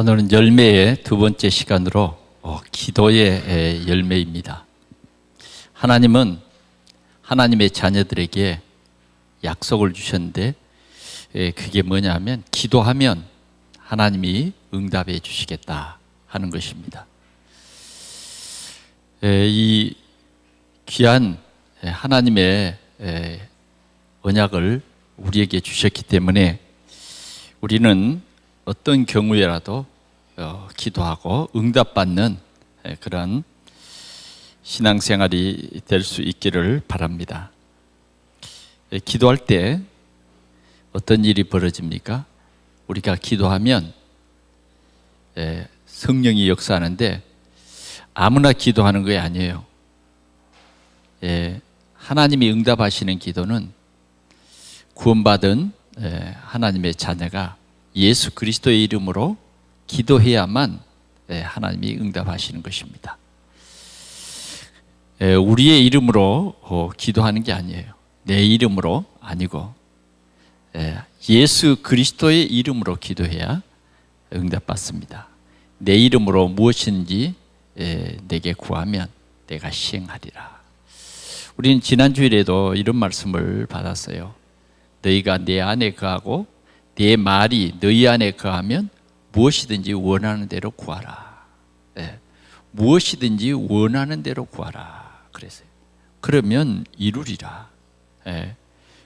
오늘은 열매의 두 번째 시간으로 기도의 열매입니다. 하나님은 하나님의 자녀들에게 약속을 주셨는데 그게 뭐냐 하면 기도하면 하나님이 응답해 주시겠다 하는 것입니다. 이 귀한 하나님의 언약을 우리에게 주셨기 때문에 우리는 어떤 경우에라도 기도하고 응답받는 그런 신앙생활이 될 수 있기를 바랍니다. 기도할 때 어떤 일이 벌어집니까? 우리가 기도하면 성령이 역사하는데 아무나 기도하는 게 아니에요. 하나님이 응답하시는 기도는 구원받은 하나님의 자녀가 예수 그리스도의 이름으로 기도해야만 하나님이 응답하시는 것입니다. 우리의 이름으로 기도하는 게 아니에요. 내 이름으로 아니고 예수 그리스도의 이름으로 기도해야 응답받습니다. 내 이름으로 무엇인지 내게 구하면 내가 시행하리라. 우리는 지난 주일에도 이런 말씀을 받았어요. 너희가 내 안에 거하고 내 말이 너희 안에 거하면 무엇이든지 원하는 대로 구하라. 무엇이든지 원하는 대로 구하라. 그랬어요. 그러면 이루리라.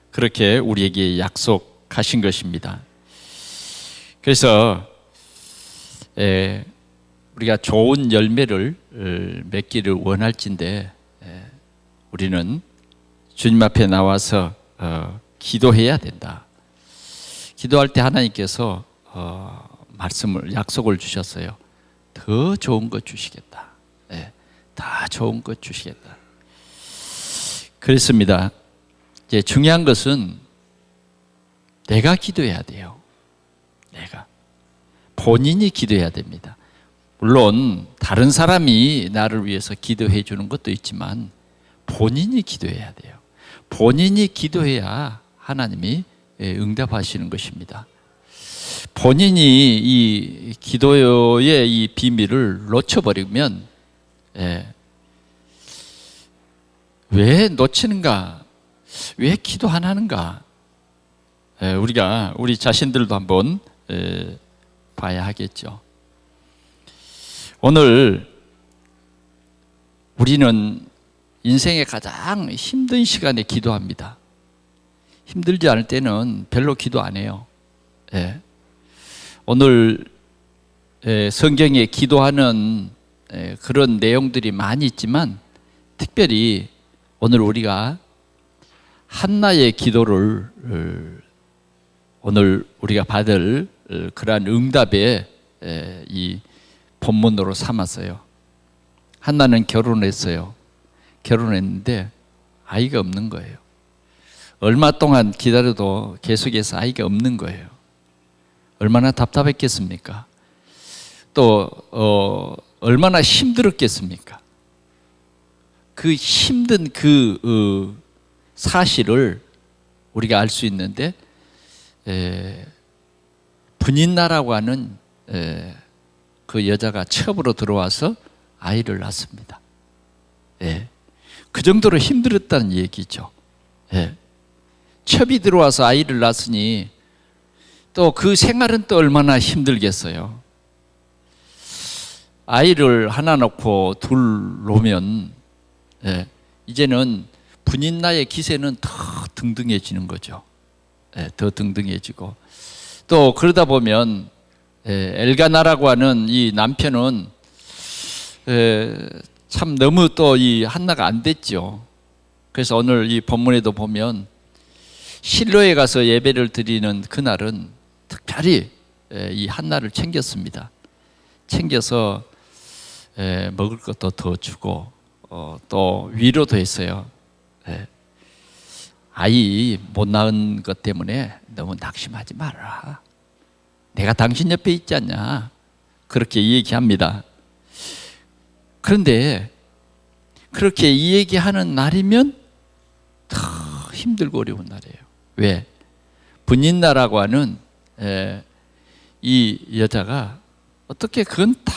그렇게 우리에게 약속하신 것입니다. 그래서 우리가 좋은 열매를 맺기를 원할진데 우리는 주님 앞에 나와서 기도해야 된다. 기도할 때 하나님께서 약속을 주셨어요. 더 좋은 것 주시겠다. 다 좋은 것 주시겠다. 그렇습니다. 이제 중요한 것은 내가 기도해야 돼요. 내가 본인이 기도해야 됩니다. 물론 다른 사람이 나를 위해서 기도해 주는 것도 있지만 본인이 기도해야 돼요. 본인이 기도해야 하나님이 응답하시는 것입니다. 본인이 이 기도의 이 비밀을 놓쳐버리면 왜 놓치는가? 왜 기도 안 하는가? 우리가 우리 자신들도 한번 봐야 하겠죠. 오늘 우리는 인생의 가장 힘든 시간에 기도합니다. 힘들지 않을 때는 별로 기도 안 해요. 오늘 성경에 기도하는 그런 내용들이 많이 있지만 특별히 오늘 우리가 한나의 기도를 오늘 우리가 받을 그러한 응답의 이 본문으로 삼았어요. 한나는 결혼했어요. 결혼했는데 아이가 없는 거예요. 얼마 동안 기다려도 계속해서 아이가 없는 거예요. 얼마나 답답했겠습니까? 또 얼마나 힘들었겠습니까? 그 힘든 그 사실을 우리가 알 수 있는데 분인나라고 하는 그 여자가 첩으로 들어와서 아이를 낳습니다. 그 정도로 힘들었다는 얘기죠. 첩이 들어와서 아이를 낳았으니 또 그 생활은 또 얼마나 힘들겠어요. 아이를 하나 놓고 둘 놓으면 이제는 분인나의 기세는 더 등등해지는 거죠. 더 등등해지고 또 그러다 보면 엘가나라고 하는 이 남편은 참 너무 또 이 한나가 안 됐죠. 그래서 오늘 이 본문에도 보면 실로에 가서 예배를 드리는 그날은 특별히 이 한나를 챙겼습니다. 챙겨서 먹을 것도 더 주고 또 위로도 했어요. 아이 못 낳은 것 때문에 너무 낙심하지 말아라. 내가 당신 옆에 있지 않냐. 그렇게 얘기합니다. 그런데 그렇게 이 얘기하는 날이면 더 힘들고 어려운 날이에요. 왜? 분인나라고 하는 이 여자가 어떻게 그건 딱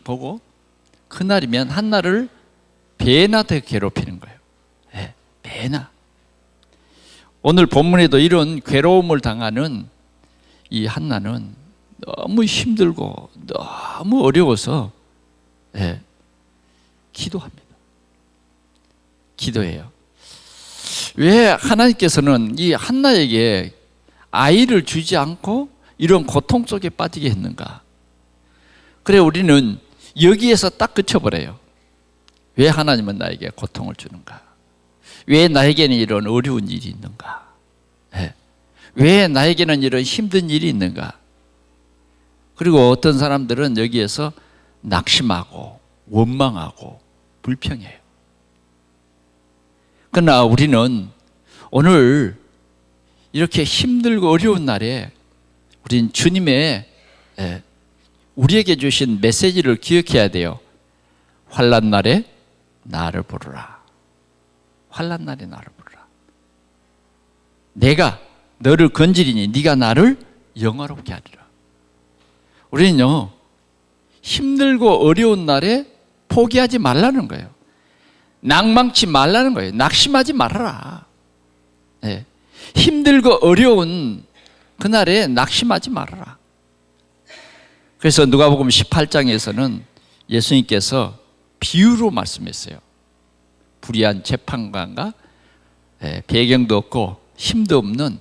보고 그날이면 한나를 배나 더 괴롭히는 거예요. 네, 배나. 오늘 본문에도 이런 괴로움을 당하는 이 한나는 너무 힘들고 너무 어려워서 네, 기도합니다. 기도해요. 왜 하나님께서는 이 한나에게 아이를 주지 않고 이런 고통 속에 빠지게 했는가? 그래 우리는 여기에서 딱 그쳐버려요. 왜 하나님은 나에게 고통을 주는가? 왜 나에게는 이런 어려운 일이 있는가? 네. 왜 나에게는 이런 힘든 일이 있는가? 그리고 어떤 사람들은 여기에서 낙심하고 원망하고 불평해요. 그러나 우리는 오늘 이렇게 힘들고 어려운 날에 우린 주님의 우리에게 주신 메시지를 기억해야 돼요. 환난 날에 나를 부르라. 환난 날에 나를 부르라. 내가 너를 건지리니 네가 나를 영화롭게 하리라. 우리는요, 힘들고 어려운 날에 포기하지 말라는 거예요. 낭망치 말라는 거예요. 낙심하지 말아라. 네. 힘들고 어려운 그날에 낙심하지 말아라. 그래서 누가복음 18장에서는 예수님께서 비유로 말씀했어요. 불의한 재판관과 배경도 없고 힘도 없는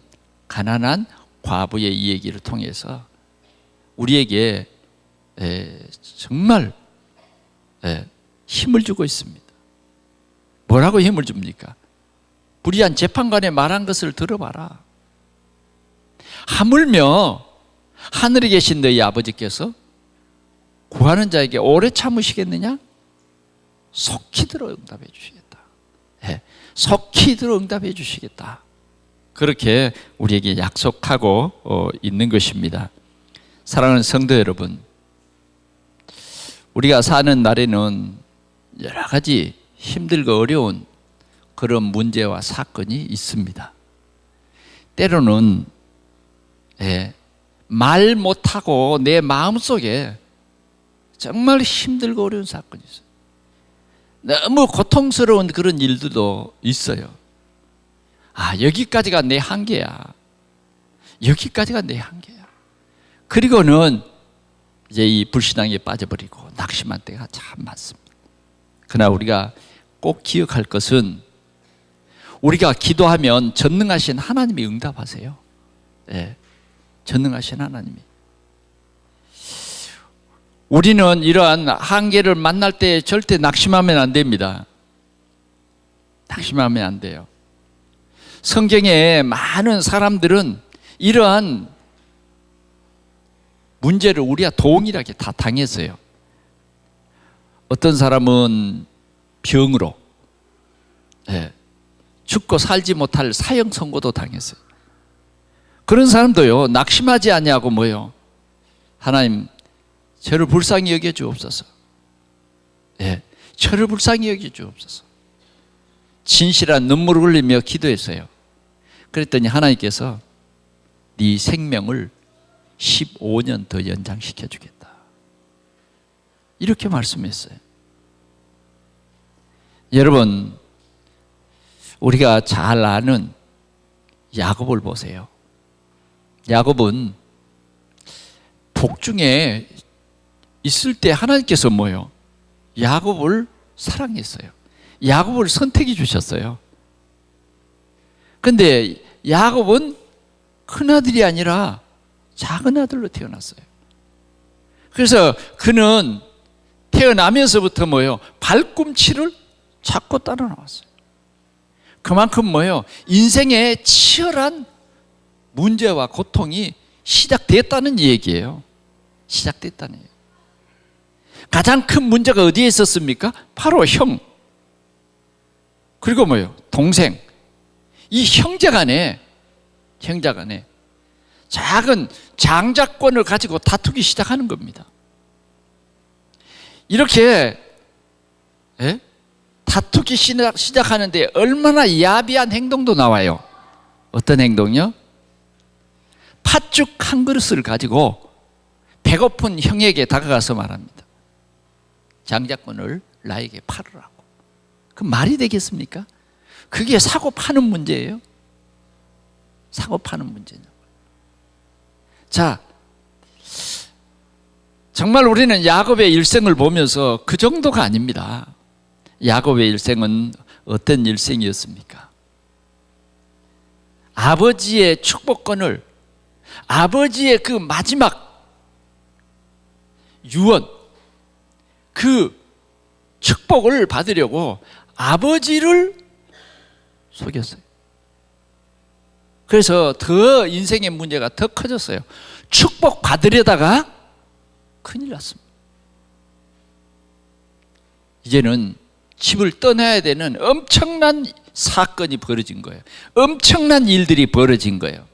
가난한 과부의 이 얘기를 통해서 우리에게 정말 힘을 주고 있습니다. 뭐라고 힘을 줍니까? 불의한 재판관이 말한 것을 들어봐라. 하물며 하늘에 계신 너희 아버지께서 구하는 자에게 오래 참으시겠느냐? 속히 들어 응답해 주시겠다. 속히 들어 응답해 주시겠다. 그렇게 우리에게 약속하고 있는 것입니다. 사랑하는 성도 여러분, 우리가 사는 날에는 여러 가지 힘들고 어려운 그런 문제와 사건이 있습니다. 때로는 말 못하고 내 마음속에 정말 힘들고 어려운 사건이 있어요. 너무 고통스러운 그런 일들도 있어요. 아, 여기까지가 내 한계야. 여기까지가 내 한계야. 그리고는 이제 이 불신앙에 빠져버리고 낙심한 때가 참 많습니다. 그러나 우리가 꼭 기억할 것은 우리가 기도하면 전능하신 하나님이 응답하세요. 네, 전능하신 하나님이. 우리는 이러한 한계를 만날 때 절대 낙심하면 안 됩니다. 낙심하면 안 돼요. 성경에 많은 사람들은 이러한 문제를 우리가 동일하게 다 당했어요. 어떤 사람은 병으로 죽고 살지 못할 사형 선고도 당했어요. 그런 사람도요, 낙심하지 아니하고 뭐요? 하나님, 저를 불쌍히 여겨 주옵소서. 저를 불쌍히 여겨 주옵소서. 진실한 눈물을 흘리며 기도했어요. 그랬더니 하나님께서 네 생명을 15년 더 연장시켜 주겠다. 이렇게 말씀했어요. 여러분, 우리가 잘 아는 야곱을 보세요. 야곱은 복중에 있을 때 하나님께서 뭐요? 야곱을 사랑했어요. 야곱을 선택해 주셨어요. 근데 야곱은 큰아들이 아니라 작은 아들로 태어났어요. 그래서 그는 태어나면서부터 뭐요? 발꿈치를 잡고 따라 나왔어요. 그만큼 뭐요? 인생에 치열한 문제와 고통이 시작됐다는 얘기예요. 시작됐다는 얘기예요. 가장 큰 문제가 어디에 있었습니까? 바로 형, 그리고 뭐요? 동생. 이 형제간에 작은 장자권을 가지고 다투기 시작하는 겁니다. 이렇게 다투기 시작하는데 얼마나 야비한 행동도 나와요. 어떤 행동이요? 팥죽 한 그릇을 가지고 배고픈 형에게 다가가서 말합니다. 장자권을 나에게 팔으라고. 그 말이 되겠습니까? 그게 사고 파는 문제예요. 사고 파는 문제냐. 자, 정말 우리는 야곱의 일생을 보면서 그 정도가 아닙니다. 야곱의 일생은 어떤 일생이었습니까? 아버지의 축복권을, 아버지의 그 마지막 유언, 그 축복을 받으려고 아버지를 속였어요. 그래서 더 인생의 문제가 더 커졌어요. 축복 받으려다가 큰일 났습니다. 이제는 집을 떠나야 되는 엄청난 사건이 벌어진 거예요. 엄청난 일들이 벌어진 거예요.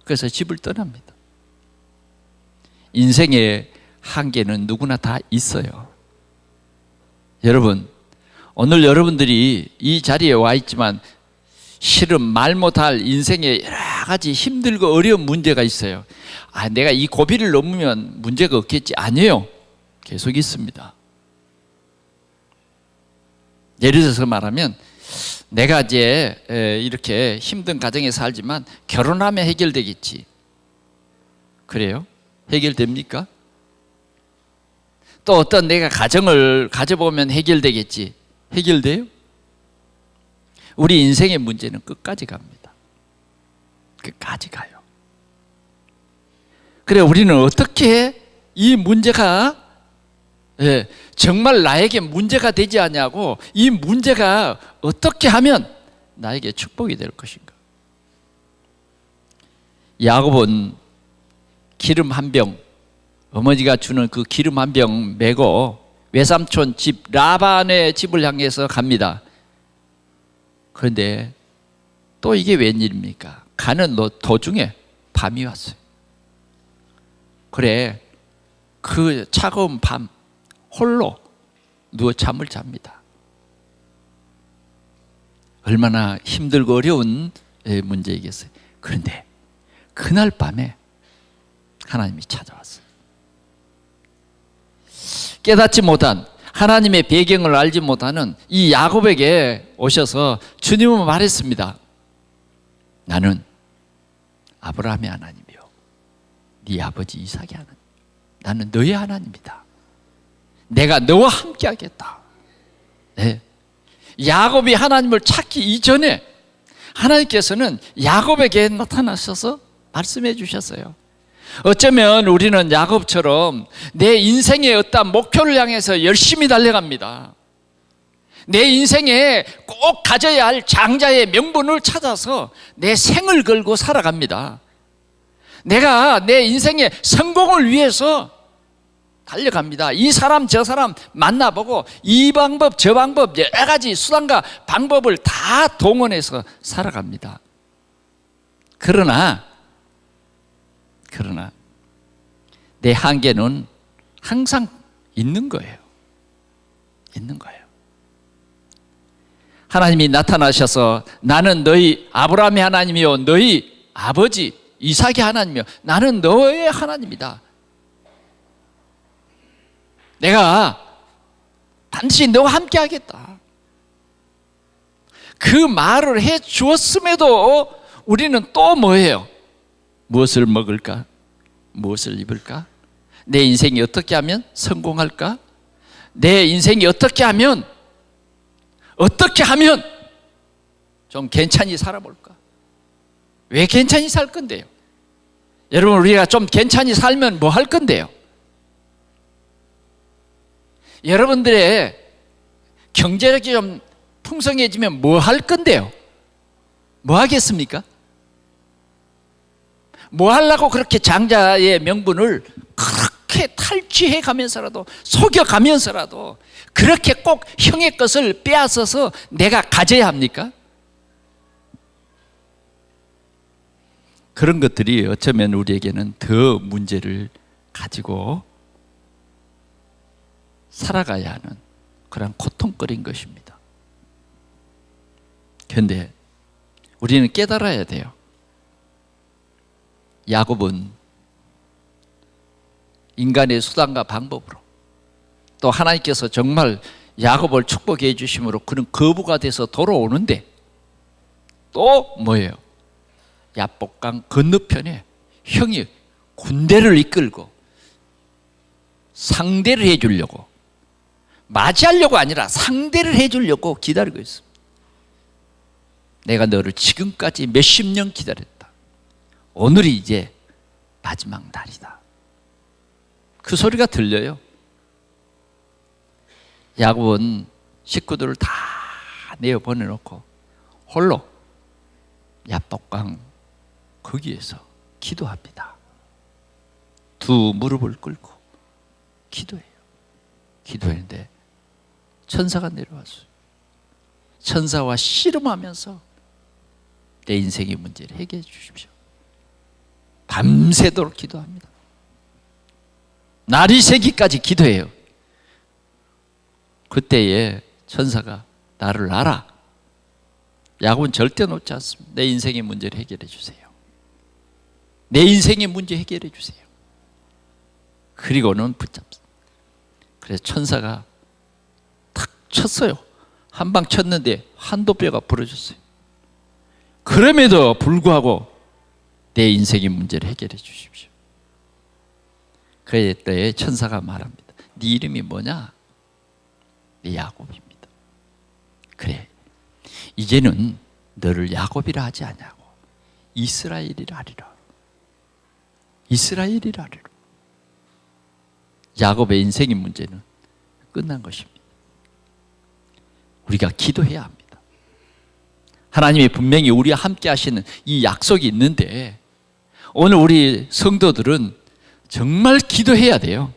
그래서 집을 떠납니다. 인생의 한계는 누구나 다 있어요. 여러분, 오늘 여러분들이 이 자리에 와 있지만 실은 말 못할 인생에 여러 가지 힘들고 어려운 문제가 있어요. 내가 이 고비를 넘으면 문제가 없겠지. 아니에요. 계속 있습니다. 예를 들어서 말하면 내가 이제 이렇게 힘든 가정에 살지만 결혼하면 해결되겠지. 그래요? 해결됩니까? 또 어떤 내가 가정을 가져보면 해결되겠지. 해결돼요? 우리 인생의 문제는 끝까지 갑니다. 끝까지 가요. 그래, 우리는 어떻게 이 문제가 정말 나에게 문제가 되지 않냐고, 이 문제가 어떻게 하면 나에게 축복이 될 것인가. 야곱은 기름 한 병, 어머니가 주는 그 기름 한 병 메고 외삼촌 집 라반의 집을 향해서 갑니다. 그런데 또 이게 웬일입니까? 가는 도중에 밤이 왔어요. 그래, 그 차가운 밤 홀로 누워 잠을 잡니다. 얼마나 힘들고 어려운 문제이겠어요. 그런데 그날 밤에 하나님이 찾아왔어요. 깨닫지 못한, 하나님의 배경을 알지 못하는 이 야곱에게 오셔서 주님은 말했습니다. 나는 아브라함의 하나님이요, 네 아버지 이삭의 하나님, 나는 너의 하나님이다. 내가 너와 함께 하겠다. 네. 야곱이 하나님을 찾기 이전에 하나님께서는 야곱에게 나타나셔서 말씀해 주셨어요. 어쩌면 우리는 야곱처럼 내 인생의 어떤 목표를 향해서 열심히 달려갑니다. 내 인생에 꼭 가져야 할 장자의 명분을 찾아서 내 생을 걸고 살아갑니다. 내가 내 인생의 성공을 위해서 달려갑니다. 이 사람 저 사람 만나보고 이 방법 저 방법 여러 가지 수단과 방법을 다 동원해서 살아갑니다. 그러나 내 한계는 항상 있는 거예요. 있는 거예요. 하나님이 나타나셔서 나는 너희 아브라함의 하나님이요 너희 아버지 이삭의 하나님이요 나는 너의 하나님이다. 내가 반드시 너와 함께 하겠다. 그 말을 해 주었음에도 우리는 또 뭐예요? 무엇을 먹을까? 무엇을 입을까? 내 인생이 어떻게 하면 성공할까? 내 인생이 어떻게 하면 좀 괜찮이 살아볼까? 왜 괜찮이 살 건데요? 여러분, 우리가 좀 괜찮이 살면 뭐 할 건데요? 여러분들의 경제력이 좀 풍성해지면 뭐 할 건데요? 뭐 하겠습니까? 뭐 하려고 그렇게 장자의 명분을 그렇게 탈취해 가면서라도 속여 가면서라도 그렇게 꼭 형의 것을 빼앗아서 내가 가져야 합니까? 그런 것들이 어쩌면 우리에게는 더 문제를 가지고 살아가야 하는 그런 고통거리인 것입니다. 그런데 우리는 깨달아야 돼요. 야곱은 인간의 수단과 방법으로, 또 하나님께서 정말 야곱을 축복해 주심으로 그는 거부가 돼서 돌아오는데, 또 뭐예요? 야복강 건너편에 형이 군대를 이끌고 상대를 해주려고, 맞이하려고 아니라 상대를 해주려고 기다리고 있습니다. 내가 너를 지금까지 몇십 년 기다렸다. 오늘이 이제 마지막 날이다. 그 소리가 들려요. 야곱은 식구들을 다 내어보내놓고 홀로 야복강 거기에서 기도합니다. 두 무릎을 꿇고 기도해요. 기도했는데 천사가 내려왔어요. 천사와 씨름하면서 내 인생의 문제를 해결해 주십시오. 밤새도록 기도합니다. 날이 새기까지 기도해요. 그때에 천사가 나를 알아. 야곱은 절대 놓지 않습니다. 내 인생의 문제를 해결해 주세요. 내 인생의 문제 해결해 주세요. 그리고는 붙잡습니다. 그래서 천사가 탁 쳤어요. 한 방 쳤는데 한도뼈가 부러졌어요. 그럼에도 불구하고 내 인생의 문제를 해결해 주십시오. 그때 천사가 말합니다. 네 이름이 뭐냐? 네 야곱입니다. 그래, 이제는 너를 야곱이라 하지 아니하고 이스라엘이라 하리라. 이스라엘이라 하리라. 야곱의 인생의 문제는 끝난 것입니다. 우리가 기도해야 합니다. 하나님이 분명히 우리와 함께 하시는 이 약속이 있는데, 오늘 우리 성도들은 정말 기도해야 돼요.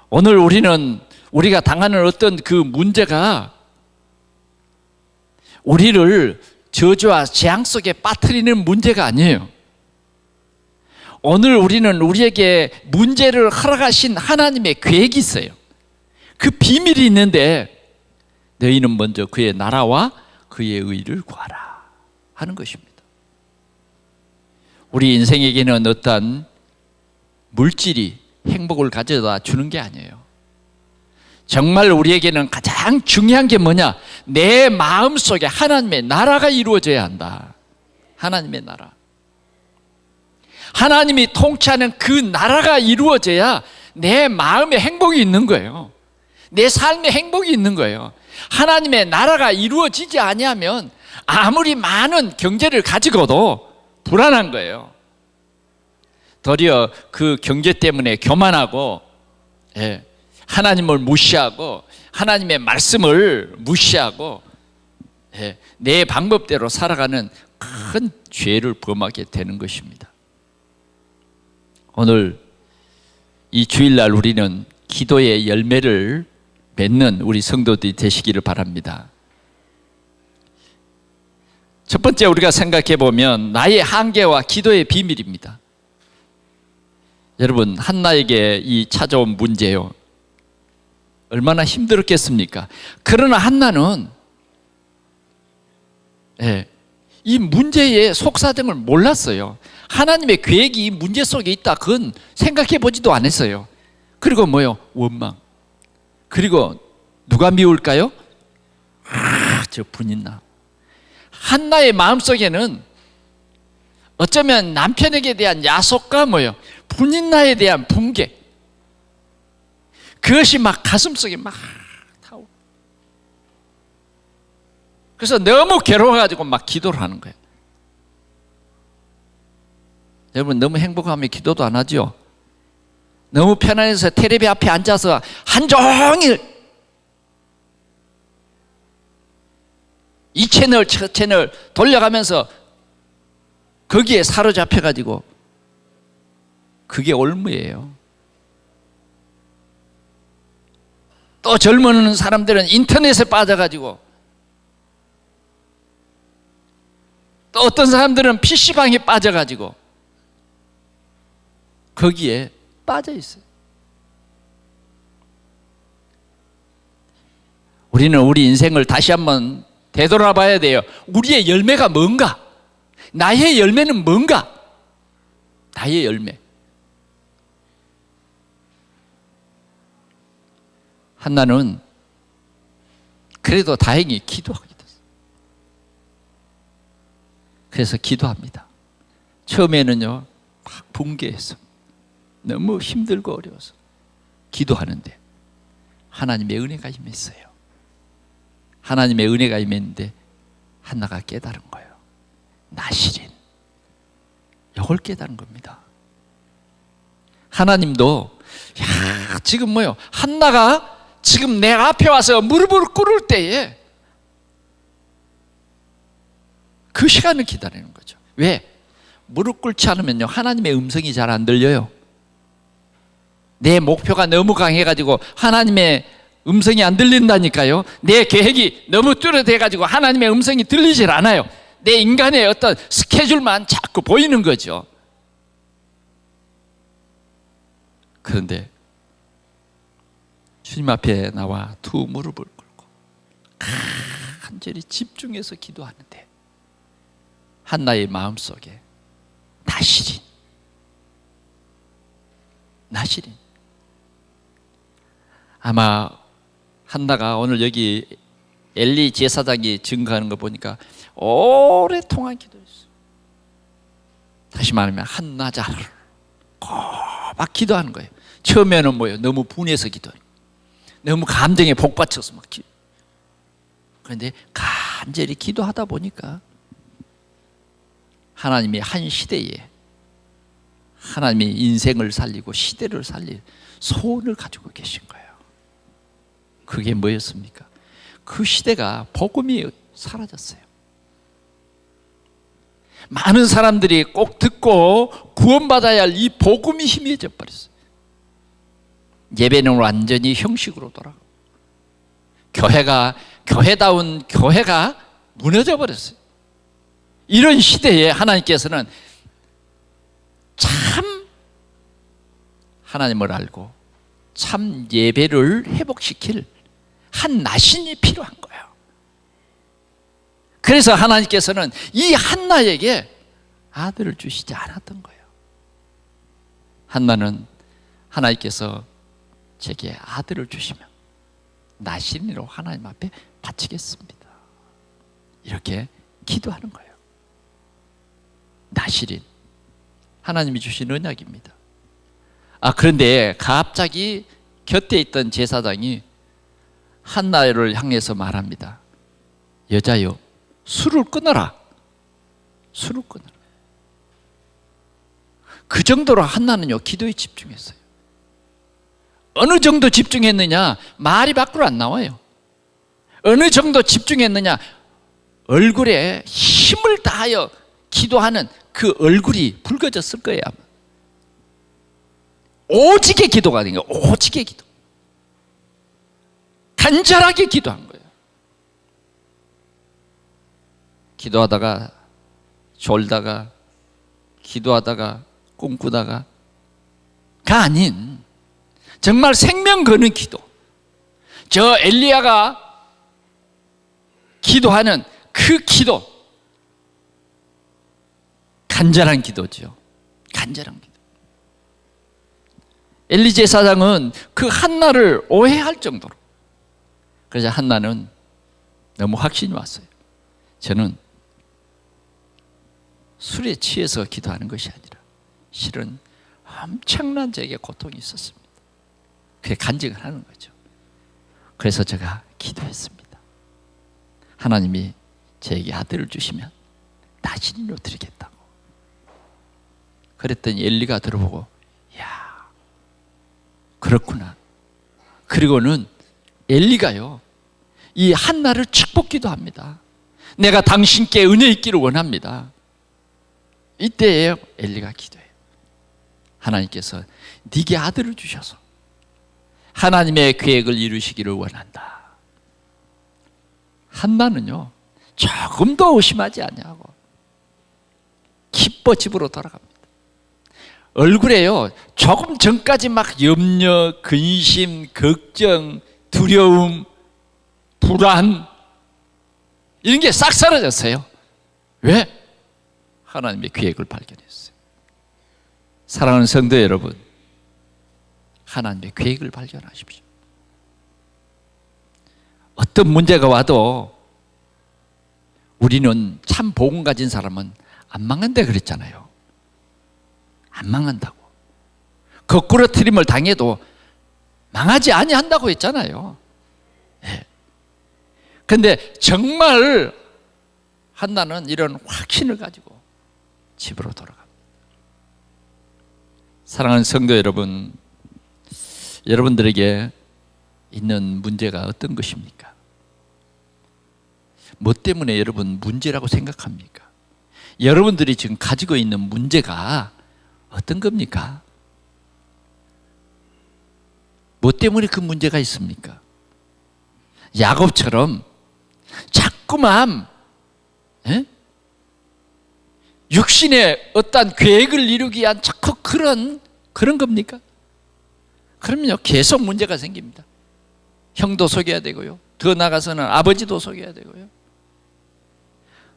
오늘 우리가 당하는 어떤 그 문제가 우리를 저주와 재앙 속에 빠뜨리는 문제가 아니에요. 오늘 우리는 우리에게 문제를 허락하신 하나님의 계획이 있어요. 그 비밀이 있는데, 너희는 먼저 그의 나라와 그의 의를 구하라 하는 것입니다. 우리 인생에게는 어떤 물질이 행복을 가져다 주는 게 아니에요. 정말 우리에게는 가장 중요한 게 뭐냐? 내 마음속에 하나님의 나라가 이루어져야 한다. 하나님의 나라. 하나님이 통치하는 그 나라가 이루어져야 내 마음에 행복이 있는 거예요. 내 삶에 행복이 있는 거예요. 하나님의 나라가 이루어지지 아니하면 아무리 많은 경제를 가지고도 불안한 거예요. 도리어 그 경제 때문에 교만하고, 하나님을 무시하고 하나님의 말씀을 무시하고 내 방법대로 살아가는 큰 죄를 범하게 되는 것입니다. 오늘 이 주일날 우리는 기도의 열매를 맺는 우리 성도들이 되시기를 바랍니다. 첫 번째 우리가 생각해 보면 나의 한계와 기도의 비밀입니다. 여러분, 한나에게 이 찾아온 문제요, 얼마나 힘들었겠습니까? 그러나 한나는 이 문제의 속사정을 몰랐어요. 하나님의 계획이 이 문제 속에 있다, 그건 생각해 보지도 않았어요. 그리고 뭐요? 원망. 그리고 누가 미울까요? 저 분인나. 한나의 마음속에는 어쩌면 남편에게 대한 야속과 뭐요? 분인나에 대한 붕괴, 그것이 막 가슴속에 막 타오. 그래서 너무 괴로워가지고 막 기도를 하는 거예요. 여러분, 너무 행복하면 기도도 안 하죠? 너무 편안해서 텔레비 앞에 앉아서 한 종일 이 채널 저 채널 돌려가면서 거기에 사로잡혀가지고, 그게 올무예요. 또 젊은 사람들은 인터넷에 빠져가지고, 또 어떤 사람들은 PC방에 빠져가지고 거기에 빠져 있어요. 우리는 우리 인생을 다시 한번 되돌아봐야 돼요. 우리의 열매가 뭔가? 나의 열매는 뭔가? 나의 열매. 한나는 그래도 다행히 기도하게 됐어요. 그래서 기도합니다. 처음에는요, 막 붕괴해서 너무 힘들고 어려워서 기도하는데 하나님의 은혜가 임했어요. 하나님의 은혜가 임했는데 한나가 깨달은 거예요. 나실인. 이걸 깨달은 겁니다. 하나님도 야, 지금 뭐요? 한나가 지금 내 앞에 와서 무릎을 꿇을 때에 그 시간을 기다리는 거죠. 왜? 무릎 꿇지 않으면요, 하나님의 음성이 잘 안 들려요. 내 목표가 너무 강해가지고 하나님의 음성이 안 들린다니까요. 내 계획이 너무 뚜렷해가지고 하나님의 음성이 들리질 않아요. 내 인간의 어떤 스케줄만 자꾸 보이는 거죠. 그런데 주님 앞에 나와 두 무릎을 꿇고 간절히 집중해서 기도하는데 한나의 마음속에 나실인. 아마 한나가 오늘 여기 엘리 제사장이 증거하는 거 보니까 오랫동안 기도했어요. 다시 말하면 한나자를 막 기도하는 거예요. 처음에는 뭐예요? 너무 분해서 기도해요. 너무 감정에 복받쳐서 막 기도. 그런데 간절히 기도하다 보니까 하나님이 한 시대에 하나님이 인생을 살리고 시대를 살릴 소원을 가지고 계신 거예요. 그게 뭐였습니까? 그 시대가 복음이 사라졌어요. 많은 사람들이 꼭 듣고 구원받아야 할 이 복음이 희미해져 버렸어요. 예배는 완전히 형식으로 돌아가고 교회다운 교회가 무너져 버렸어요. 이런 시대에 하나님께서는 참 하나님을 알고 참 예배를 회복시킬 한 나신이 필요한 거예요. 그래서 하나님께서는 이 한나에게 아들을 주시지 않았던 거예요. 한나는 하나님께서 제게 아들을 주시면 나신으로 하나님 앞에 바치겠습니다. 이렇게 기도하는 거예요. 나실인. 하나님이 주신 언약입니다. 그런데 갑자기 곁에 있던 제사장이 한나를 향해서 말합니다. 여자여, 술을 끊어라. 술을 끊어라. 그 정도로 한나는요, 기도에 집중했어요. 어느 정도 집중했느냐? 말이 밖으로 안 나와요. 어느 정도 집중했느냐? 얼굴에 힘을 다하여 기도하는 그 얼굴이 붉어졌을 거예요. 아마. 오직의 기도가 된 거예요. 오직의 기도. 간절하게 기도한 거예요. 기도하다가 졸다가 기도하다가 꿈꾸다가 가 아닌 정말 생명 거는 기도. 저 엘리야가 기도하는 그 기도. 간절한 기도죠. 간절한 기도. 엘리 제사장은 그 한나를 오해할 정도로. 그래서 한나는 너무 확신이 왔어요. 저는 술에 취해서 기도하는 것이 아니라 실은 엄청난 제게 고통이 있었습니다. 그게 간증을 하는 거죠. 그래서 제가 기도했습니다. 하나님이 저에게 아들을 주시면 나신으로 드리겠다고. 그랬더니 엘리가 들어보고 야, 그렇구나. 그리고는 엘리가요, 이 한나를 축복기도 합니다. 내가 당신께 은혜 있기를 원합니다. 이때에 엘리가 기도해요. 하나님께서 네게 아들을 주셔서 하나님의 계획을 이루시기를 원한다. 한나는요, 조금도 의심하지 않냐고 기뻐 집으로 돌아갑니다. 얼굴에요, 조금 전까지 막 염려, 근심, 걱정, 두려움, 불안 이런 게 싹 사라졌어요. 왜? 하나님의 계획을 발견했어요. 사랑하는 성도 여러분, 하나님의 계획을 발견하십시오. 어떤 문제가 와도 우리는 참 복음 가진 사람은 안 망한다 그랬잖아요. 안 망한다고. 거꾸로 트림을 당해도 망하지 아니한다고 했잖아요. 그런데 정말 한나는 이런 확신을 가지고 집으로 돌아갑니다. 사랑하는 성도 여러분, 여러분들에게 있는 문제가 어떤 것입니까? 뭐 때문에 여러분 문제라고 생각합니까? 여러분들이 지금 가지고 있는 문제가 어떤 겁니까? 뭐 때문에 그 문제가 있습니까? 야곱처럼 자꾸만 육신의 어떤 계획을 이루기 위한 자꾸 그런 겁니까? 그러면요 계속 문제가 생깁니다. 형도 속여야 되고요, 더 나아가서는 아버지도 속여야 되고요.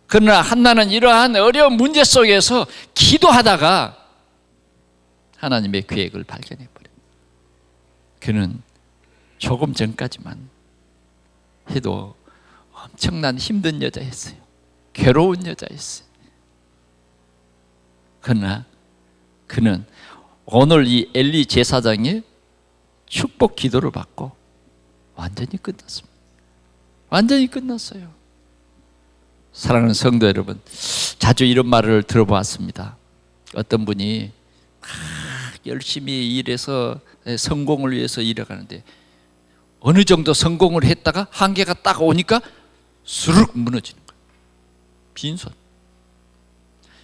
그러나 한나는 이러한 어려운 문제 속에서 기도하다가 하나님의 계획을 발견해버려요. 그는 조금 전까지만 해도 엄청난 힘든 여자였어요. 괴로운 여자였어요. 그러나 그는 오늘 이 엘리 제사장의 축복 기도를 받고 완전히 끝났습니다. 완전히 끝났어요. 사랑하는 성도 여러분, 자주 이런 말을 들어보았습니다. 어떤 분이 열심히 일해서 성공을 위해서 일해가는데 어느 정도 성공을 했다가 한계가 딱 오니까 수룩 무너지는 거예요. 빈손.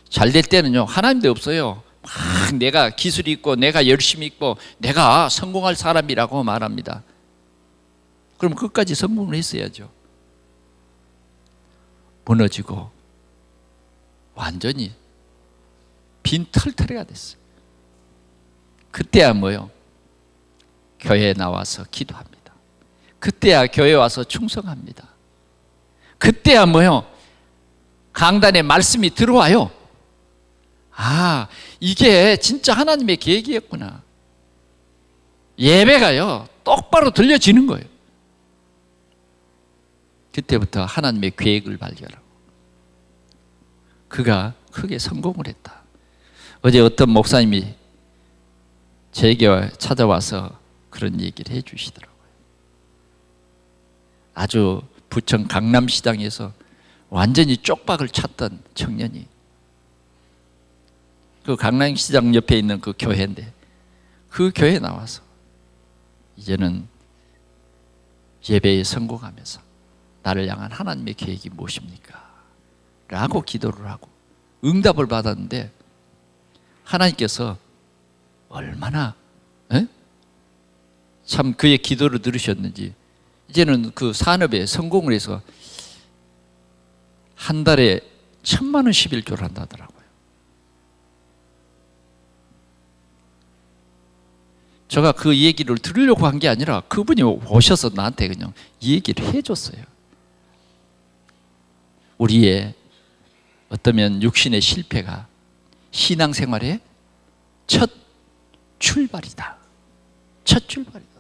잘 될 때는요 하나님도 없어요. 막 내가 기술이 있고 내가 열심히 있고 내가 성공할 사람이라고 말합니다. 그럼 끝까지 성공을 했어야죠. 무너지고 완전히 빈털터리가 됐어요. 그때야 뭐요? 교회에 나와서 기도합니다. 그때야 교회에 와서 충성합니다. 그때야 뭐요? 강단에 말씀이 들어와요. 아, 이게 진짜 하나님의 계획이었구나. 예배가요 똑바로 들려지는 거예요. 그때부터 하나님의 계획을 발견하고 그가 크게 성공을 했다. 어제 어떤 목사님이 제게 찾아와서 그런 얘기를 해 주시더라고요. 아주 부천 강남시장에서 완전히 쪽박을 찼던 청년이 그 강남시장 옆에 있는 그 교회인데 그 교회에 나와서 이제는 예배에 성공하면서 나를 향한 하나님의 계획이 무엇입니까? 라고 기도를 하고 응답을 받았는데 하나님께서 얼마나 참 그의 기도를 들으셨는지 이제는 그 산업에 성공을 해서 한 달에 1,000만 원 11조를 한다더라고요. 제가 그 얘기를 들으려고 한 게 아니라 그분이 오셔서 나한테 그냥 이 얘기를 해줬어요. 우리의 어떠면 육신의 실패가 신앙생활의 첫 출발이다. 첫 출발이다.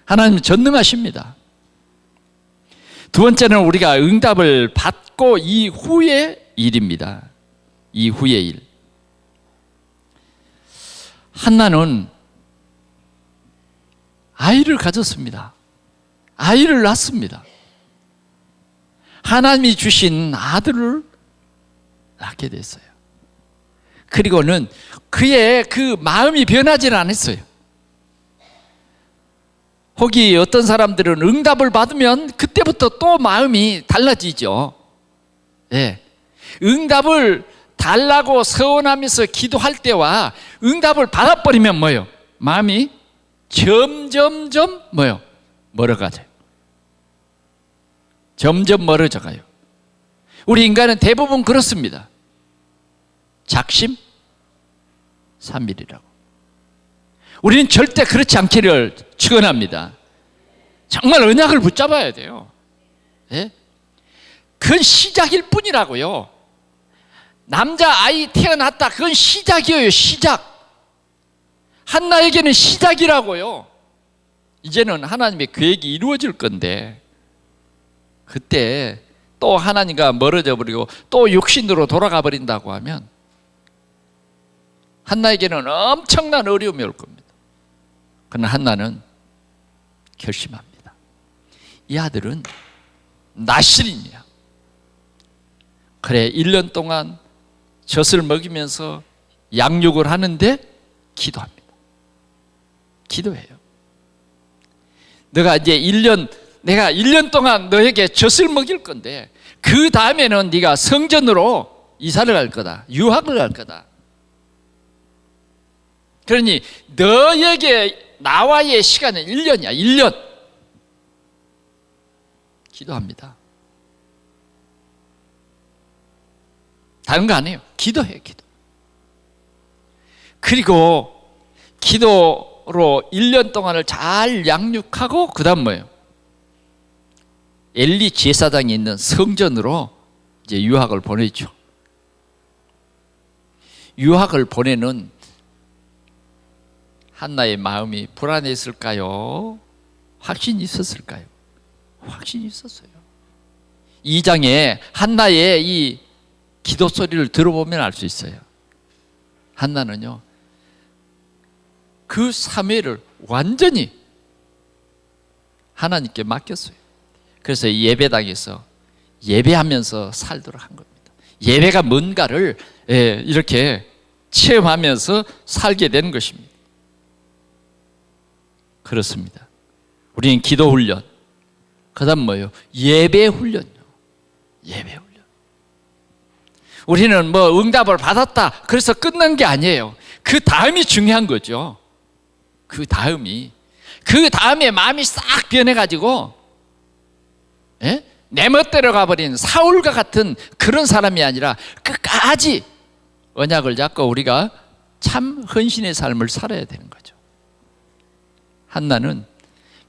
하나님은 전능하십니다. 두 번째는 우리가 응답을 받고 이후의 일입니다. 이후의 일. 한나는 아이를 가졌습니다. 아이를 낳습니다. 하나님이 주신 아들을 낳게 됐어요. 그리고는 그의 그 마음이 변하지는 않았어요. 혹이 어떤 사람들은 응답을 받으면 그때부터 또 마음이 달라지죠. 네. 응답을 달라고 서원하면서 기도할 때와 응답을 받아버리면 뭐예요? 마음이 점점점 뭐예요? 멀어가죠. 점점 멀어져 가요. 우리 인간은 대부분 그렇습니다. 작심 삼일이라고. 우리는 절대 그렇지 않기를 축원합니다. 정말 언약을 붙잡아야 돼요. 예? 그건 시작일 뿐이라고요. 남자아이 태어났다, 그건 시작이에요. 시작. 한나에게는 시작이라고요. 이제는 하나님의 계획이 이루어질 건데 그때 또 하나님과 멀어져 버리고 또 육신으로 돌아가 버린다고 하면 한나에게는 엄청난 어려움이 올 겁니다. 그러나 한나는 결심합니다. 이 아들은 나실인이야. 그래, 1년 동안 젖을 먹이면서 양육을 하는데 기도합니다. 기도해요. 내가 1년 동안 너에게 젖을 먹일 건데 그 다음에는 네가 성전으로 이사를 갈 거다. 유학을 갈 거다. 그러니 너에게 나와의 시간은 1년이야. 1년. 기도합니다. 다른 거 안 해요. 기도해요. 기도. 그리고 기도로 1년 동안을 잘 양육하고 그 다음 뭐예요? 엘리 제사장이 있는 성전으로 이제 유학을 보내죠. 유학을 보내는 한나의 마음이 불안했을까요? 확신이 있었을까요? 확신이 있었어요. 2장에 한나의 이 기도 소리를 들어보면 알 수 있어요. 한나는요, 그 사무엘을 완전히 하나님께 맡겼어요. 그래서 예배당에서 예배하면서 살도록 한 겁니다. 예배가 뭔가를 이렇게 체험하면서 살게 되는 것입니다. 그렇습니다. 우리는 기도 훈련, 그 다음 뭐예요? 예배 훈련요. 예배 훈련. 우리는 뭐 응답을 받았다 그래서 끝난 게 아니에요. 그 다음이 중요한 거죠. 그 다음에 마음이 싹 변해가지고 내 멋대로 가버린 사울과 같은 그런 사람이 아니라 끝까지 언약을 잡고 우리가 참 헌신의 삶을 살아야 되는 거죠. 한나는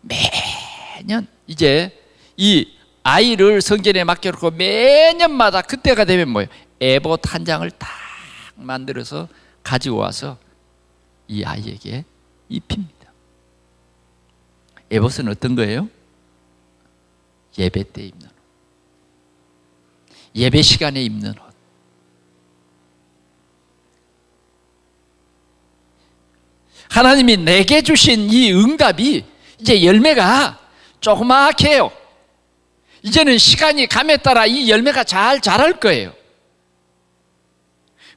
매년 이제 이 아이를 성전에 맡겨놓고 매년마다 그때가 되면 뭐예요? 에봇 한 장을 딱 만들어서 가지고 와서 이 아이에게 입힙니다. 에봇은 어떤 거예요? 예배 때 입는 옷. 예배 시간에 입는 옷. 하나님이 내게 주신 이 응답이 이제 열매가 조그맣게 해요. 이제는 시간이 감에 따라 이 열매가 잘 자랄 거예요.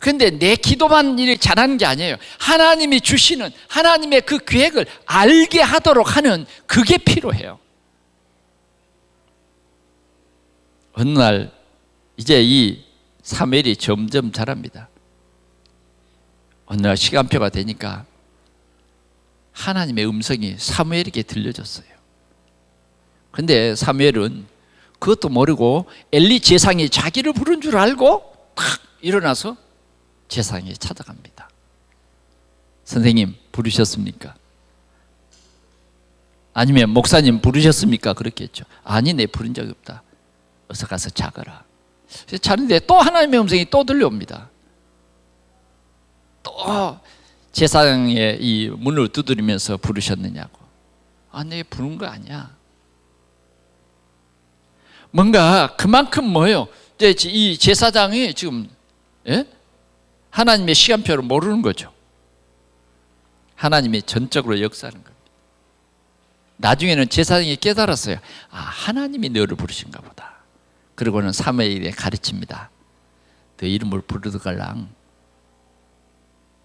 그런데 내 기도만 이렇게 잘하는 게 아니에요. 하나님이 주시는 하나님의 그 계획을 알게 하도록 하는 그게 필요해요. 어느 날 이제 이 사무엘이 점점 자랍니다. 어느 날 시간표가 되니까 하나님의 음성이 사무엘에게 들려졌어요. 그런데 사무엘은 그것도 모르고 엘리 제사장이 자기를 부른 줄 알고 탁 일어나서 제사장에 찾아갑니다. 선생님 부르셨습니까? 아니면 목사님 부르셨습니까? 그렇겠죠. 아니, 내 부른 적이 없다. 어서 가서 자거라. 그래서 자는데 또 하나님의 음성이 또 들려옵니다. 또 제사장의 이 문을 두드리면서 부르셨느냐고. 아, 내가 부른 거 아니야. 뭔가 그만큼 뭐예요? 이제 이 제사장이 지금 하나님의 시간표를 모르는 거죠. 하나님이 전적으로 역사하는 겁니다. 나중에는 제사장이 깨달았어요. 아, 하나님이 너를 부르신가 보다. 그리고는 사무엘에게 가르칩니다. 너 이름을 부르더갈랑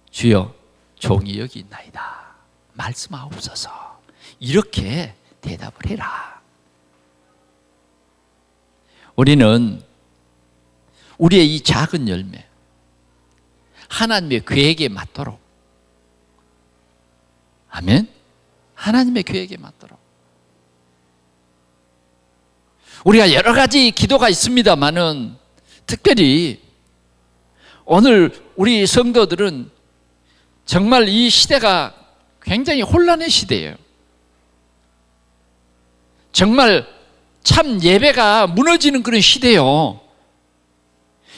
주여 종이 여기 있나이다. 말씀하옵소서. 이렇게 대답을 해라. 우리는 우리의 이 작은 열매, 하나님의 계획에 맞도록, 아멘? 하나님의 계획에 맞도록. 우리가 여러 가지 기도가 있습니다만은 특별히 오늘 우리 성도들은 정말 이 시대가 굉장히 혼란의 시대예요. 정말 참 예배가 무너지는 그런 시대예요.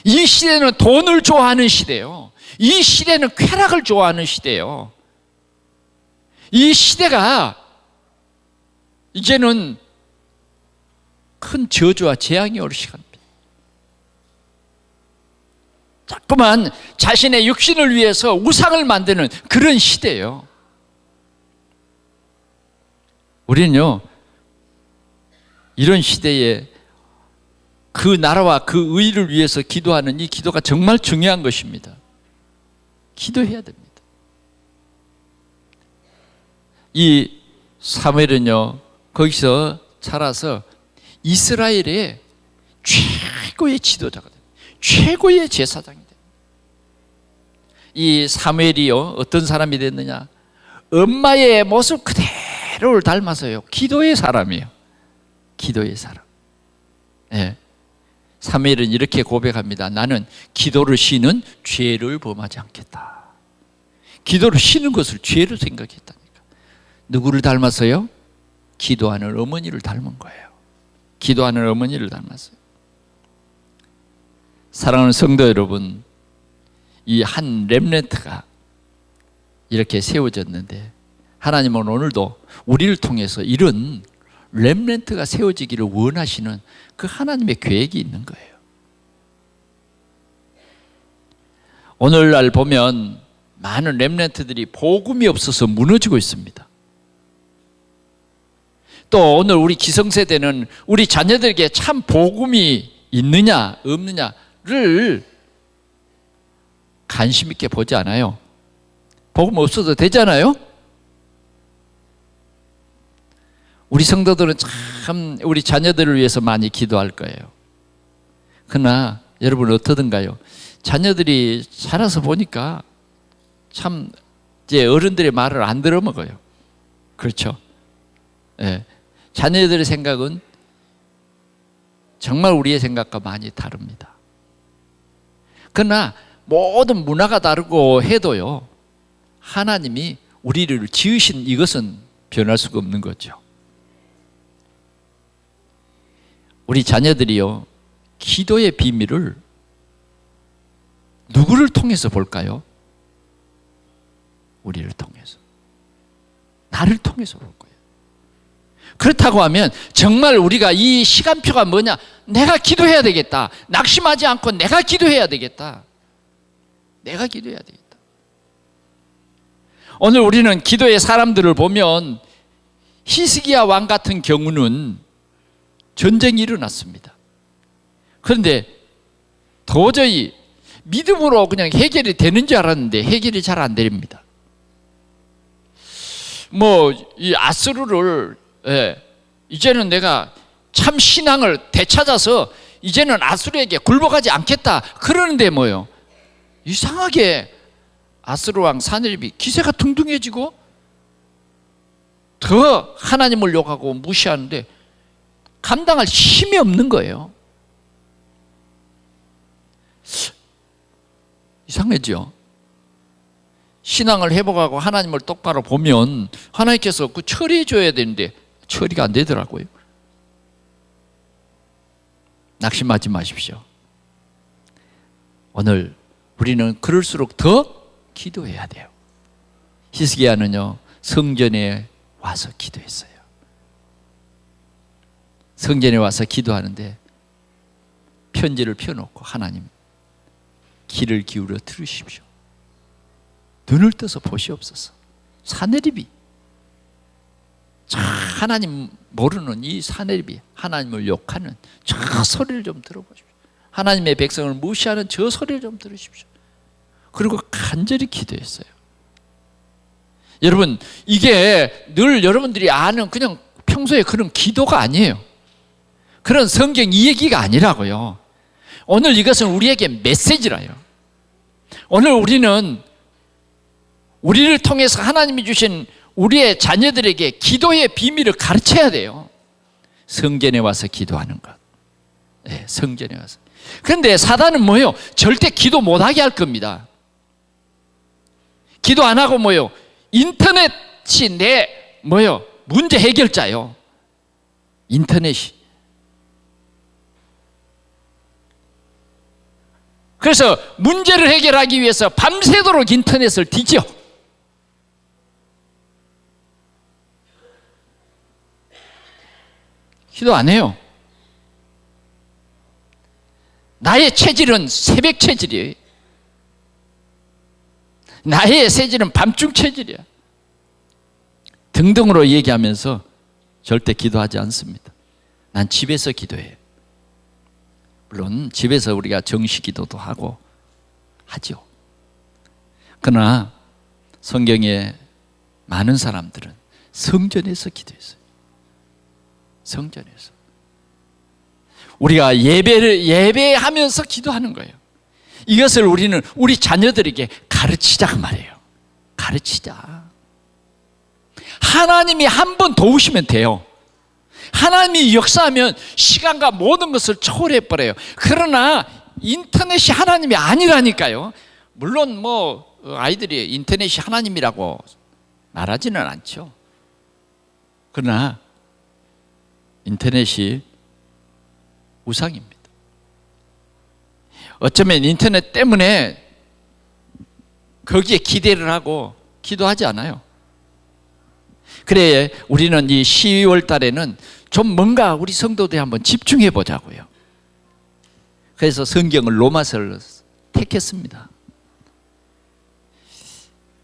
이 시대는 돈을 좋아하는 시대예요. 이 시대는 쾌락을 좋아하는 시대예요. 이 시대가 이제는 큰 저주와 재앙이 올 시간입니다. 자꾸만 자신의 육신을 위해서 우상을 만드는 그런 시대예요. 우리는요, 이런 시대에 그 나라와 그 의를 위해서 기도하는 이 기도가 정말 중요한 것입니다. 기도해야 됩니다. 이 사무엘은요, 거기서 자라서 이스라엘의 최고의 지도자가 됩니다. 최고의 제사장이 됩니다. 이 사무엘이요, 어떤 사람이 됐느냐? 엄마의 모습 그대로를 닮아서요, 기도의 사람이에요. 기도의 사람. 예. 사무엘은 이렇게 고백합니다. 나는 기도를 쉬는 죄를 범하지 않겠다. 기도를 쉬는 것을 죄로 생각했다니까. 누구를 닮았어요? 기도하는 어머니를 닮은 거예요. 기도하는 어머니를 닮았어요. 사랑하는 성도 여러분, 이 한 렘넌트가 이렇게 세워졌는데 하나님은 오늘도 우리를 통해서 이런 렘넌트가 세워지기를 원하시는 그 하나님의 계획이 있는 거예요. 오늘날 보면 많은 렘넌트들이 복음이 없어서 무너지고 있습니다. 또 오늘 우리 기성세대는 우리 자녀들에게 참 복음이 있느냐 없느냐를 관심 있게 보지 않아요. 복음 없어도 되잖아요. 우리 성도들은 참 우리 자녀들을 위해서 많이 기도할 거예요. 그러나 여러분 어떠든가요? 자녀들이 자라서 보니까 참 이제 어른들의 말을 안 들어먹어요. 그렇죠? 예. 자녀들의 생각은 정말 우리의 생각과 많이 다릅니다. 그러나 모든 문화가 다르고 해도요, 하나님이 우리를 지으신 이것은 변할 수가 없는 거죠. 우리 자녀들이요, 기도의 비밀을 누구를 통해서 볼까요? 우리를 통해서. 나를 통해서 볼 거예요. 그렇다고 하면 정말 우리가 이 시간표가 뭐냐? 내가 기도해야 되겠다. 낙심하지 않고 내가 기도해야 되겠다. 내가 기도해야 되겠다. 오늘 우리는 기도의 사람들을 보면 히스기야 왕 같은 경우는 전쟁이 일어났습니다. 그런데 도저히 믿음으로 그냥 해결이 되는 줄 알았는데 해결이 잘 안 됩니다. 이 아수르를 이제는 내가 참 신앙을 되찾아서 이제는 아수르에게 굴복하지 않겠다 그러는데 뭐요? 이상하게 아수르 왕 사네립이 기세가 둥둥해지고 더 하나님을 욕하고 무시하는데 감당할 힘이 없는 거예요. 이상하죠? 신앙을 회복하고 하나님을 똑바로 보면 하나님께서 그 처리해 줘야 되는데 처리가 안 되더라고요. 낙심하지 마십시오. 오늘 우리는 그럴수록 더 기도해야 돼요. 히스기야는요, 성전에 와서 기도했어요. 성전에 와서 기도하는데 편지를 펴놓고 하나님 귀를 기울여 들으십시오. 눈을 떠서 보시옵소서. 사네립이 하나님 모르는 이 사네립이 하나님을 욕하는 저 소리를 좀 들어보십시오. 하나님의 백성을 무시하는 저 소리를 좀 들으십시오. 그리고 간절히 기도했어요. 여러분, 이게 늘 여러분들이 아는 그냥 평소에 그런 기도가 아니에요. 그런 성경 이야기가 아니라고요. 오늘 이것은 우리에게 메시지라요. 오늘 우리는 우리를 통해서 하나님이 주신 우리의 자녀들에게 기도의 비밀을 가르쳐야 돼요. 성전에 와서 기도하는 것. 네, 성전에 와서. 그런데 사단은 뭐예요? 절대 기도 못하게 할 겁니다. 기도 안 하고 뭐예요? 인터넷이 내 문제 해결자요. 인터넷이. 그래서 문제를 해결하기 위해서 밤새도록 인터넷을 뒤져. 기도 안 해요. 나의 체질은 새벽 체질이에요. 나의 체질은 밤중 체질이야. 등등으로 얘기하면서 절대 기도하지 않습니다. 난 집에서 기도해요. 물론 집에서 우리가 정시 기도도 하고 하죠. 그러나 성경에 많은 사람들은 성전에서 기도했어요. 성전에서. 우리가 예배하면서 기도하는 거예요. 이것을 우리는 우리 자녀들에게 가르치자 그 말이에요. 가르치자. 하나님이 한 번 도우시면 돼요. 하나님이 역사하면 시간과 모든 것을 초월해 버려요. 그러나 인터넷이 하나님이 아니라니까요. 물론 뭐 아이들이 인터넷이 하나님이라고 말하지는 않죠. 그러나 인터넷이 우상입니다. 어쩌면 인터넷 때문에 거기에 기대를 하고 기도하지 않아요. 그래 우리는 이 12월 달에는 좀 뭔가 우리 성도들이 한번 집중해 보자고요. 그래서 성경을 로마서를 택했습니다.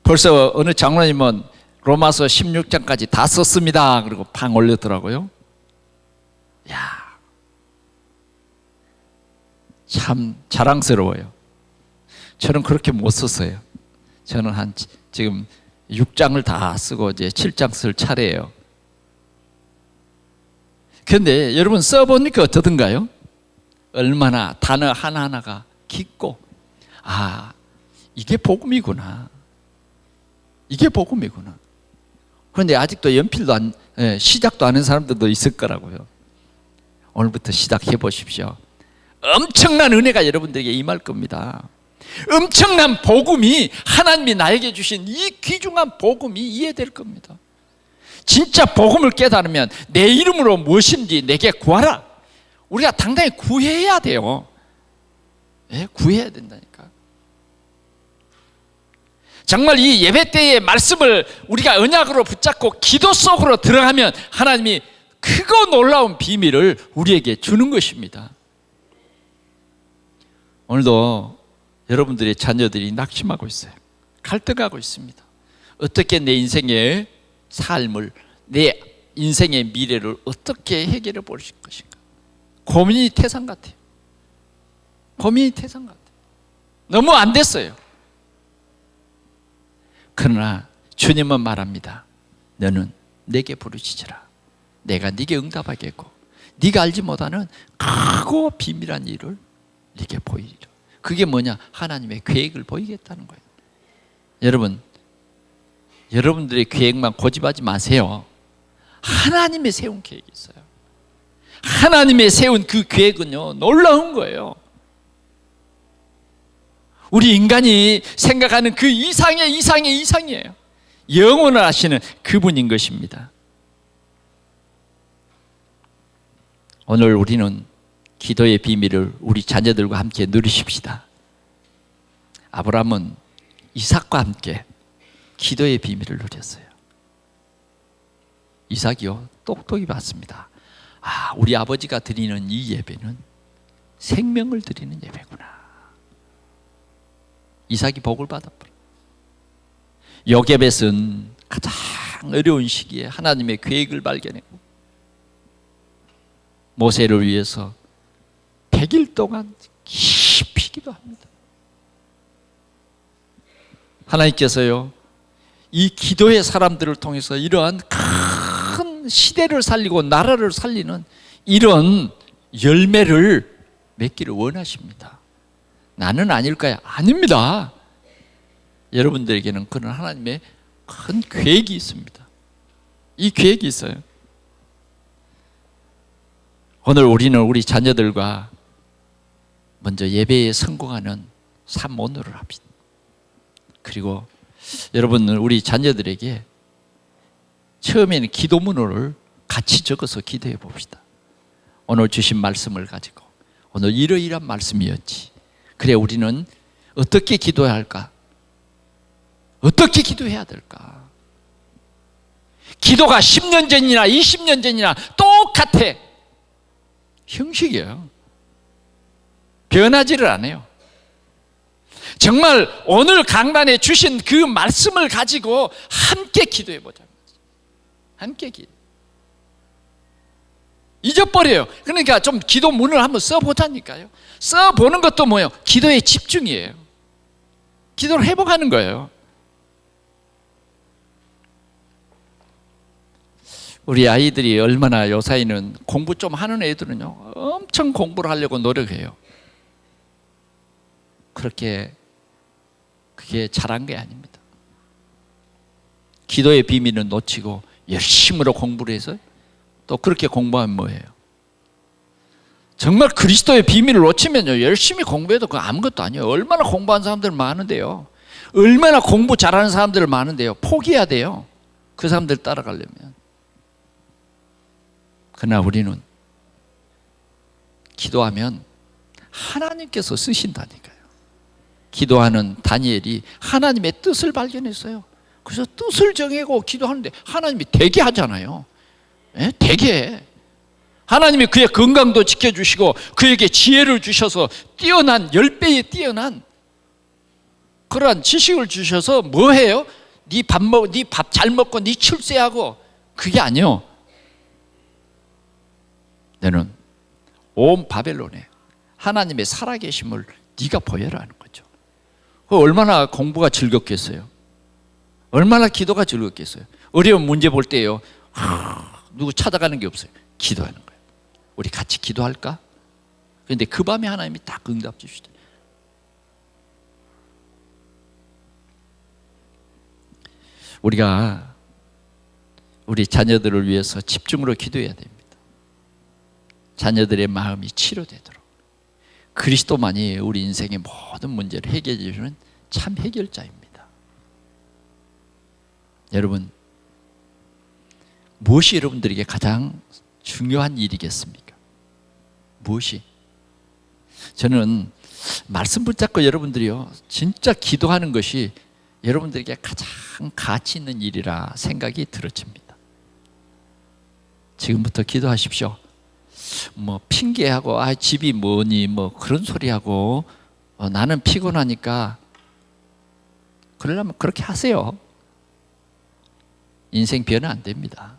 벌써 어느 장로님은 로마서 16장까지 다 썼습니다. 그리고 팡 올렸더라고요. 야, 참 자랑스러워요. 저는 그렇게 못 썼어요. 저는 지금 6장을 다 쓰고 이제 7장 쓸 차례예요. 그런데 여러분 써보니까 어떠던가요? 얼마나 단어 하나하나가 깊고, 아, 이게 복음이구나. 이게 복음이구나. 그런데 아직도 연필도 시작도 안 한 사람들도 있을 거라고요. 오늘부터 시작해 보십시오. 엄청난 은혜가 여러분들에게 임할 겁니다. 엄청난 복음이, 하나님이 나에게 주신 이 귀중한 복음이 이해될 겁니다. 진짜 복음을 깨달으면 내 이름으로 무엇인지 내게 구하라. 우리가 당당히 구해야 돼요. 네, 구해야 된다니까. 정말 이 예배 때의 말씀을 우리가 언약으로 붙잡고 기도 속으로 들어가면 하나님이 크고 놀라운 비밀을 우리에게 주는 것입니다. 오늘도 여러분들의 자녀들이 낙심하고 있어요. 갈등하고 있습니다. 어떻게 내 인생의 삶을, 내 인생의 미래를 어떻게 해결해 볼 것인가. 고민이 태산 같아요. 고민이 태산 같아요. 너무 안 됐어요. 그러나 주님은 말합니다. 너는 내게 부르짖으라. 내가 네게 응답하겠고 네가 알지 못하는 크고 비밀한 일을 네게 보이리라. 그게 뭐냐? 하나님의 계획을 보이겠다는 거예요. 여러분, 여러분들의 계획만 고집하지 마세요. 하나님의 세운 계획이 있어요. 하나님의 세운 그 계획은요, 놀라운 거예요. 우리 인간이 생각하는 그 이상이에요. 영원을 하시는 그분인 것입니다. 오늘 우리는 기도의 비밀을 우리 자녀들과 함께 누리십시다. 아브라함은 이삭과 함께 기도의 비밀을 누렸어요. 이삭이요, 똑똑히 봤습니다. 아, 우리 아버지가 드리는 이 예배는 생명을 드리는 예배구나. 이삭이 복을 받았더라. 요게벳은 가장 어려운 시기에 하나님의 계획을 발견했고 모세를 위해서 100일 동안 깊이 기도합니다. 하나님께서요, 이 기도의 사람들을 통해서 이러한 큰 시대를 살리고 나라를 살리는 이런 열매를 맺기를 원하십니다. 나는 아닐까요? 아닙니다. 여러분들에게는 그런 하나님의 큰 계획이 있습니다. 이 계획이 있어요. 오늘 우리는 우리 자녀들과 먼저 예배에 성공하는 삼원으로 합시다. 그리고 여러분은 우리 자녀들에게 처음에는 기도문을 같이 적어서 기도해 봅시다. 오늘 주신 말씀을 가지고 오늘 이러이러한 말씀이었지. 그래 우리는 어떻게 기도해야 할까? 어떻게 기도해야 될까? 기도가 10년 전이나 20년 전이나 똑같아. 형식이에요. 변하지를 않아요. 정말 오늘 강단에 주신 그 말씀을 가지고 함께 기도해 보자. 함께 기도. 잊어버려요. 그러니까 좀 기도 문을 한번 써보자니까요. 써보는 것도 뭐예요? 기도의 집중이에요. 기도를 회복하는 거예요. 우리 아이들이 얼마나 요사이는 공부 좀 하는 애들은요, 엄청 공부를 하려고 노력해요. 그게 잘한 게 아닙니다. 기도의 비밀은 놓치고 열심으로 공부를 해서 또 그렇게 공부하면 뭐예요? 정말 그리스도의 비밀을 놓치면요, 열심히 공부해도 그거 아무것도 아니에요. 얼마나 공부한 사람들 많은데요. 얼마나 공부 잘하는 사람들 많은데요. 포기해야 돼요. 그 사람들 따라가려면. 그러나 우리는 기도하면 하나님께서 쓰신다니까요. 기도하는 다니엘이 하나님의 뜻을 발견했어요. 그래서 뜻을 정하고 기도하는데 하나님이 되게 하잖아요. 예? 되게. 하나님이 그의 건강도 지켜주시고 그에게 지혜를 주셔서 뛰어난 10배에 뛰어난 그러한 지식을 주셔서 뭐 해요? 네 밥 잘 먹고 네 출세하고 그게 아니요. 너는 온 바벨론에 하나님의 살아계심을 네가 보여라 하는 거죠. 얼마나 공부가 즐겁겠어요. 얼마나 기도가 즐겁겠어요. 어려운 문제 볼 때요, 누구 찾아가는 게 없어요. 기도하는 거예요. 우리 같이 기도할까? 그런데 그 밤에 하나님이 딱 응답 주시더라고요. 우리가 우리 자녀들을 위해서 집중으로 기도해야 됩니다. 자녀들의 마음이 치료되도록. 그리스도만이 우리 인생의 모든 문제를 해결해 주는 참 해결자입니다. 여러분, 무엇이 여러분들에게 가장 중요한 일이겠습니까? 무엇이? 저는 말씀 붙잡고 여러분들이요, 진짜 기도하는 것이 여러분들에게 가장 가치 있는 일이라 생각이 들어집니다. 지금부터 기도하십시오. 뭐 핑계하고 집이 뭐니 뭐 그런 소리하고 나는 피곤하니까 그러려면 그렇게 하세요. 인생 변화 안 됩니다.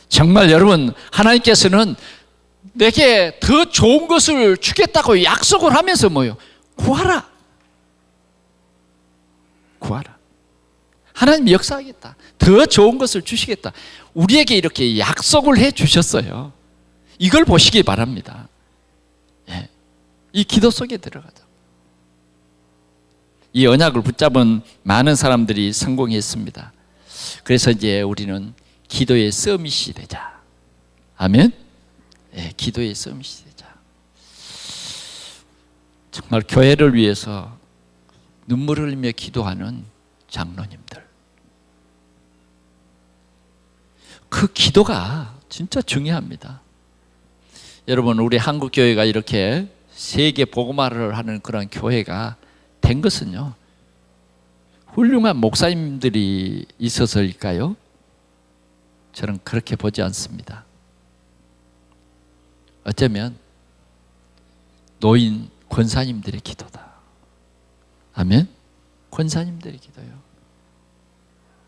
정말 여러분, 하나님께서는 내게 더 좋은 것을 주겠다고 약속을 하면서 뭐요? 구하라. 구하라. 하나님이 역사하겠다. 더 좋은 것을 주시겠다. 우리에게 이렇게 약속을 해 주셨어요. 이걸 보시기 바랍니다. 예. 이 기도 속에 들어가자. 이 언약을 붙잡은 많은 사람들이 성공했습니다. 그래서 이제 우리는 기도의 서밋이 되자. 아멘. 예, 기도의 서밋이 되자. 정말 교회를 위해서 눈물을 흘리며 기도하는 장로님들, 그 기도가 진짜 중요합니다. 여러분, 우리 한국 교회가 이렇게 세계 복음화를 하는 그런 교회가 된 것은요, 훌륭한 목사님들이 있어서일까요? 저는 그렇게 보지 않습니다. 어쩌면 노인 권사님들의 기도다. 아멘. 권사님들의 기도요.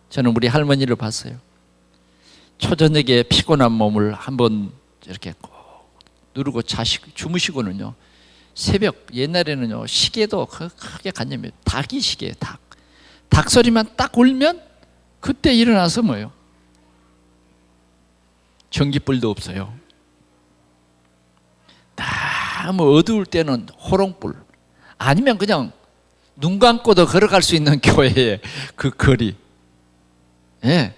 저는 우리 할머니를 봤어요. 초저녁에 피곤한 몸을 한번 이렇게 꼭 누르고 주무시고는요, 새벽, 옛날에는요, 시계도 크게 간념해요. 닭이 시계예요. 닭 소리만 딱 울면 그때 일어나서 뭐예요? 전기불도 없어요. 너무 어두울 때는 호롱불, 아니면 그냥 눈 감고도 걸어갈 수 있는 교회의 그 거리. 예.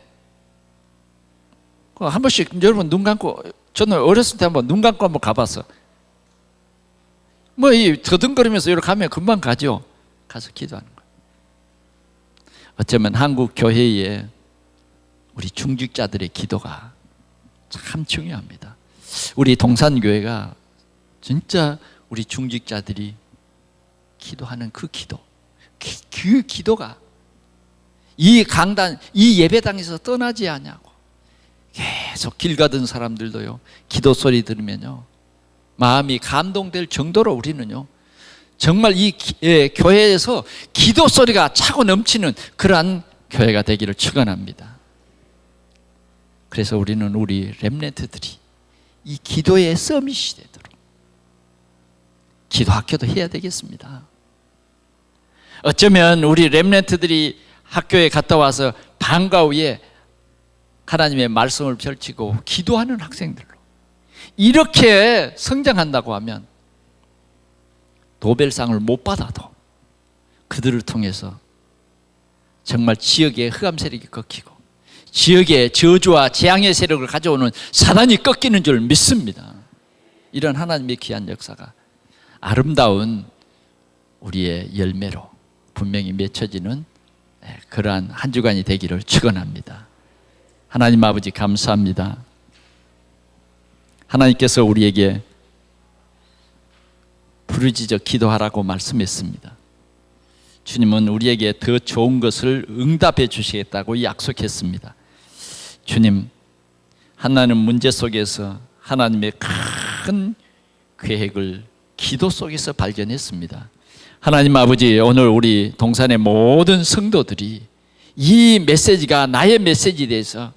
한 번씩 여러분 눈 감고, 저는 어렸을 때 한번 눈 감고 한번 가봤어. 뭐 이 더듬거리면서 이렇게 가면 금방 가죠. 가서 기도하는 거예요. 어쩌면 한국 교회에 우리 중직자들의 기도가 참 중요합니다. 우리 동산교회가 진짜 우리 중직자들이 기도하는 그 기도, 그 기도가 이 강단, 이 예배당에서 떠나지 않냐고. 계속 길 가던 사람들도요, 기도 소리 들으면요, 마음이 감동될 정도로 우리는요 정말 이 교회에서 기도 소리가 차고 넘치는 그러한 교회가 되기를 축원합니다. 그래서 우리는 우리 렘넌트들이 이 기도의 서밋이 되도록 기도 학교도 해야 되겠습니다. 어쩌면 우리 렘넌트들이 학교에 갔다 와서 방과 후에 하나님의 말씀을 펼치고 기도하는 학생들로 이렇게 성장한다고 하면 노벨상을 못 받아도 그들을 통해서 정말 지역의 흑암 세력이 꺾이고 지역의 저주와 재앙의 세력을 가져오는 사단이 꺾이는 줄 믿습니다. 이런 하나님의 귀한 역사가 아름다운 우리의 열매로 분명히 맺혀지는 그러한 한 주간이 되기를 축원합니다. 하나님 아버지 감사합니다. 하나님께서 우리에게 부르짖어 기도하라고 말씀했습니다. 주님은 우리에게 더 좋은 것을 응답해 주시겠다고 약속했습니다. 주님, 하나님 문제 속에서 하나님의 큰 계획을 기도 속에서 발견했습니다. 하나님 아버지, 오늘 우리 동산의 모든 성도들이 이 메시지가 나의 메시지에 대해서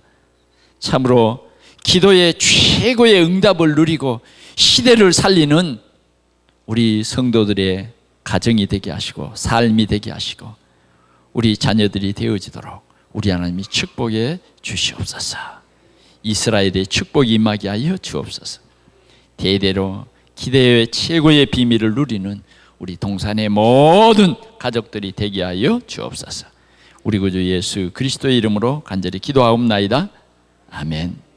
참으로 기도의 최고의 응답을 누리고 시대를 살리는 우리 성도들의 가정이 되게 하시고 삶이 되게 하시고 우리 자녀들이 되어지도록 우리 하나님이 축복해 주시옵소서. 이스라엘의 축복이 임하게 하여 주옵소서. 대대로 기대의 최고의 비밀을 누리는 우리 동산의 모든 가족들이 되게 하여 주옵소서. 우리 구주 예수 그리스도의 이름으로 간절히 기도하옵나이다. 아멘.